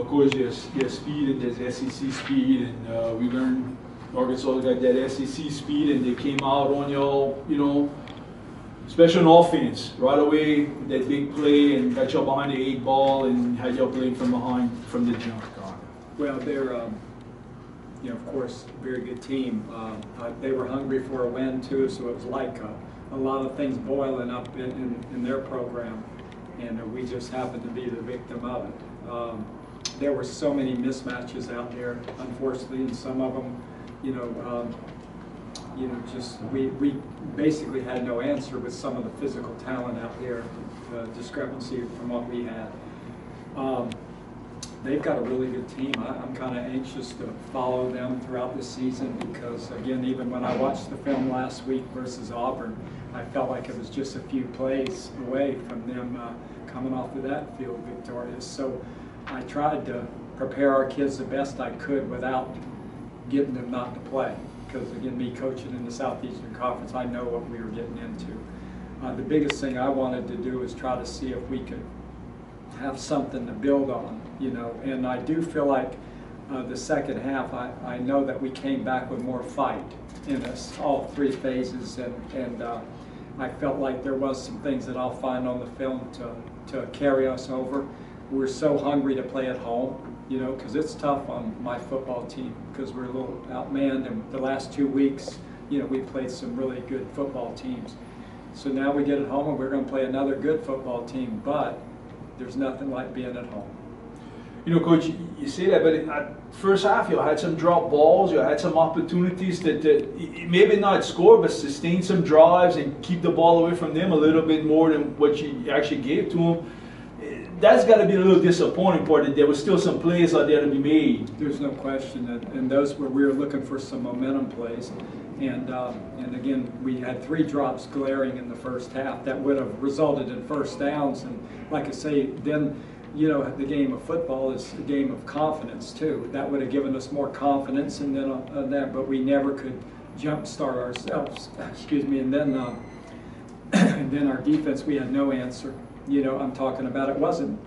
of course, there's speed and there's SEC speed, and we learned Arkansas got that SEC speed, and they came out on y'all, you know, especially on offense, right away, that big play, and got y'all behind the 8 ball, and had y'all playing from behind from the jump. Well, they're, you know, of course, very good team. They were hungry for a win too, so it was like a lot of things boiling up in their program, and we just happened to be the victim of it. There were so many mismatches out there, unfortunately, and some of them, you know, just we basically had no answer with some of the physical talent out there, discrepancy from what we had. They've got a really good team. I'm kind of anxious to follow them throughout the season because, again, even when I watched the film last week versus Auburn, I felt like it was just a few plays away from them coming off of that field victorious. So I tried to prepare our kids the best I could without getting them not to play. Because, again, me coaching in the Southeastern Conference, I know what we were getting into. The biggest thing I wanted to do is try to see if we could have something to build on, you know, and I do feel like the second half, I know that we came back with more fight in us, all 3 phases, and I felt like there was some things that I'll find on the film to carry us over. We're so hungry to play at home, you know, because it's tough on my football team because we're a little outmanned, and the last 2 weeks, you know, we played some really good football teams. So now we get at home and we're going to play another good football team, but there's nothing like being at home. You know, Coach, you say that, but at first half, you had some drop balls, you had some opportunities that maybe not score, but sustain some drives and keep the ball away from them a little bit more than what you actually gave to them. That's got to be a little disappointing part, that there was still some plays out there to be made. There's no question, and those were, we were looking for some momentum plays. And again, we had 3 drops glaring in the first half that would have resulted in first downs. And like I say, then, you know, the game of football is a game of confidence too. That would have given us more confidence, and then on that, but we never could jumpstart ourselves. Excuse me. And then, and then our defense, we had no answer. You know, I'm talking about, it wasn't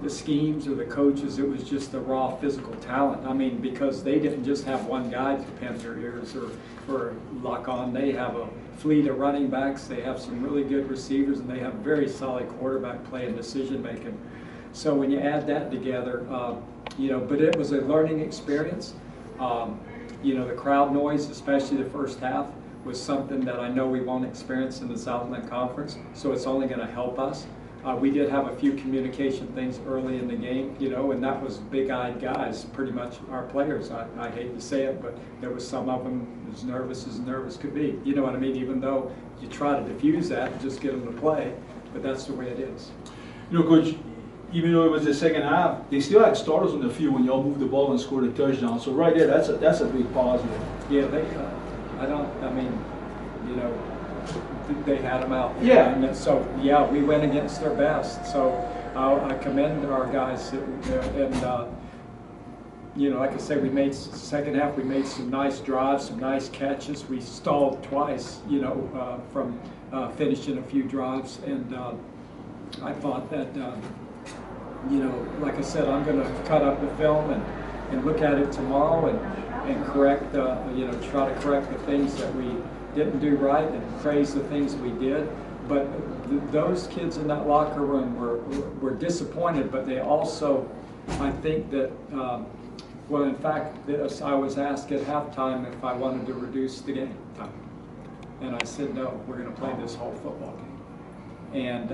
the schemes or the coaches, it was just the raw physical talent. I mean, because they didn't just have one guy to pin their ears or lock on. They have a fleet of running backs, they have some really good receivers, and they have very solid quarterback play and decision making. So when you add that together, you know, but it was a learning experience. You know, the crowd noise, especially the first half, was something that I know we won't experience in the Southland Conference, so it's only going to help us. We did have a few communication things early in the game, you know, and that was big-eyed guys, pretty much our players. I hate to say it, but there was some of them as nervous could be. You know what I mean? Even though you try to diffuse that and just get them to play, but that's the way it is. You know, Coach, even though it was the second half, they still had starters on the field when y'all moved the ball and scored a touchdown. So right there, that's a big positive. Yeah, they. I mean, you know, they had them out. Yeah. And so, yeah, we went against their best. So I commend our guys. And, you know, like I said, we made, second half, we made some nice drives, some nice catches. We stalled twice, you know, from finishing a few drives. And I thought that, you know, like I said, I'm going to cut up the film and look at it tomorrow and correct, you know, try to correct the things that we didn't do right and praise the things we did. But those kids in that locker room were disappointed, but they also, I think that, well, in fact, I was asked at halftime if I wanted to reduce the game time. And I said, no, we're going to play this whole football game. And,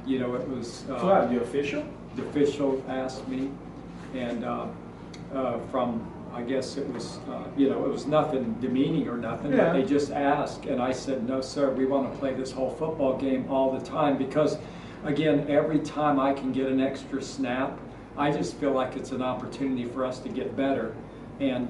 you know, it was... So the official? The official asked me, and from... I guess it was, you know, it was nothing demeaning or nothing, yeah. But they just asked, and I said, no, sir, we want to play this whole football game all the time because, again, every time I can get an extra snap, I just feel like it's an opportunity for us to get better. And,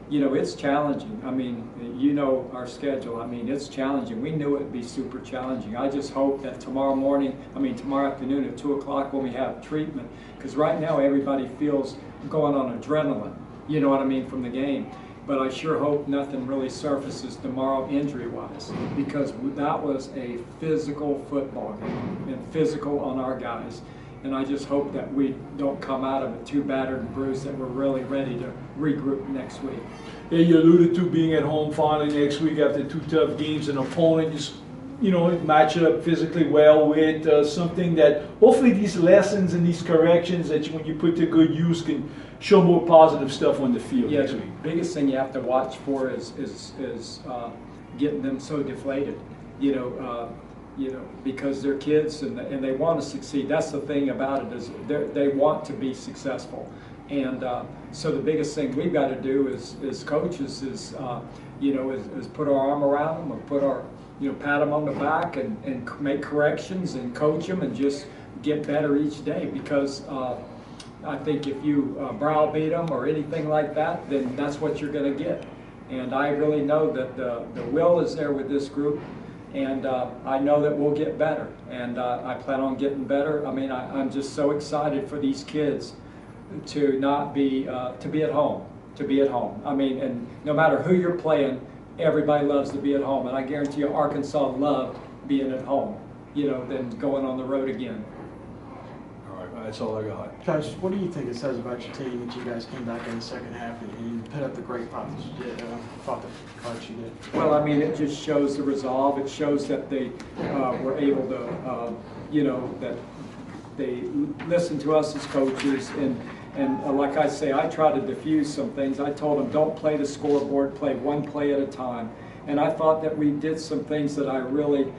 you know, it's challenging. I mean, you know our schedule. I mean, it's challenging. We knew it would be super challenging. I just hope that tomorrow afternoon at 2 o'clock when we have treatment, because right now everybody feels going on adrenaline. You know what I mean, from the game. But I sure hope nothing really surfaces tomorrow injury-wise, because that was a physical football game and physical on our guys. And I just hope that we don't come out of it too battered and bruised, that we're really ready to regroup next week. Yeah, you alluded to being at home finally next week after 2 tough games. An opponent just, match it up physically well with, something that hopefully these lessons and these corrections that when you put to good use can show more positive stuff on the field next week. The biggest thing you have to watch for is getting them so deflated, because they're kids and they want to succeed. That's the thing about it, is they want to be successful. And so the biggest thing we've got to do as coaches is put our arm around them, or put our, pat them on the back and make corrections and coach them and just get better each day. Because I think if you browbeat them or anything like that, then that's what you're going to get. And I really know that the will is there with this group. And I know that we'll get better, and I plan on getting better. I mean, I'm just so excited for these kids to not be to be at home. I mean, and no matter who you're playing, everybody loves to be at home, and I guarantee you, Arkansas loved being at home, than going on the road again. All right, that's all I got. Coach, what do you think it says about your team that you guys came back in the second half and you put up the great fight that you did? Fought the fight you did. Well, I mean, it just shows the resolve. It shows that they were able to, that they listened to us as coaches. And like I say, I try to diffuse some things. I told them, don't play the scoreboard, play one play at a time. And I thought that we did some things that I really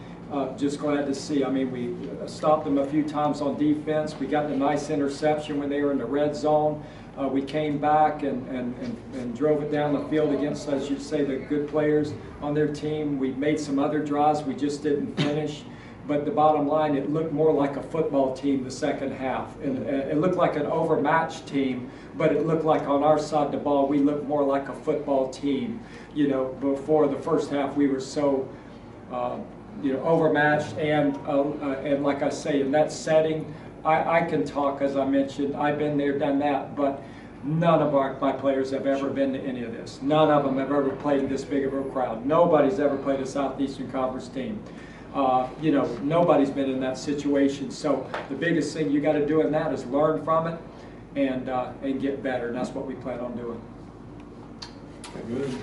just glad to see. I mean, we stopped them a few times on defense. We got a nice interception when they were in the red zone. We came back and drove it down the field against, as you say, the good players on their team. We made some other drives we just didn't finish. But the bottom line, it looked more like a football team the second half. And it looked like an overmatched team, but it looked like on our side of the ball, we looked more like a football team. Before the first half, we were so overmatched. And like I say, in that setting, I can talk, as I mentioned, I've been there, done that, but none of my players have ever been to any of this. None of them have ever played in this big of a crowd. Nobody's ever played a Southeastern Conference team. Nobody's been in that situation. So the biggest thing you got to do in that is learn from it and get better. And that's what we plan on doing. Good.